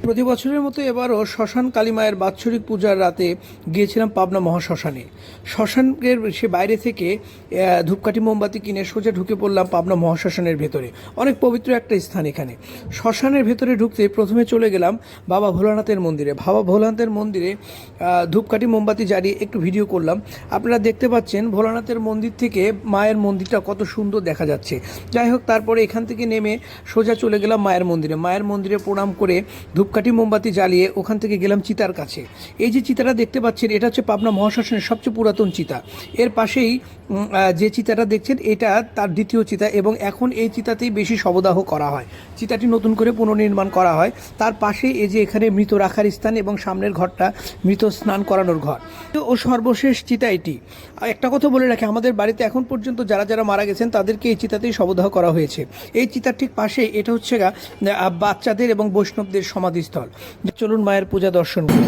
প্রতি বছরের মতো এবারও শ্মশান কালী মায়ের বাৎসরিক পূজার রাতে গিয়েছিলাম পাবনা মহাশ্মশানে। শ্মশানের সে বাইরে থেকে ধূপকাঠি মোমবাতি কিনে সোজা ঢুকে পড়লাম পাবনা মহাশ্মশানের ভেতরে। অনেক পবিত্র একটা স্থান এখানে। শ্মশানের ভেতরে ঢুকতে প্রথমে চলে গেলাম বাবা ভোলানাথের মন্দিরে। বাবা ভোলানাথের মন্দিরে ধূপকাঠি মোমবাতি জ্বালিয়ে একটু ভিডিও করলাম। আপনারা দেখতে পাচ্ছেন ভোলানাথের মন্দির থেকে মায়ের মন্দিরটা কত সুন্দর দেখা যাচ্ছে। যাই হোক, তারপরে এখান থেকে নেমে সোজা চলে গেলাম মায়ের মন্দিরে। মায়ের মন্দিরে প্রণাম করে ধূপকাঠি মোমবাতি জ্বালিয়ে ওখান থেকে গেলাম চিতার কাছে। এই যে চিতাটা দেখতে পাচ্ছেন, এটা হচ্ছে পাবনা মহাশ্মশানের সবচেয়ে পুরাতন চিতা। এর পাশেই যে চিতাটা দেখছেন, এটা তার দ্বিতীয় চিতা, এবং এখন এই চিতাতেই বেশি শবদাহ করা হয়। চিতাটি নতুন করে পুনর্নির্মাণ করা হয়। তার পাশে এই যে এখানে মৃত রাখার স্থান, এবং সামনের ঘরটা মৃত স্নান করানোর ঘর ও সর্বশেষ চিতা এটি। একটা কথা বলে রাখি, আমাদের বাড়িতে এখন পর্যন্ত যারা যারা মারা গেছেন তাদেরকে এই চিতাতেই শবদাহ করা হয়েছে। এই চিতার ঠিক পাশে এটা হচ্ছে বাচ্চাদের এবং বৈষ্ণবদের সমাধিস্থল। চলুন মায়ের পূজা দর্শন করি।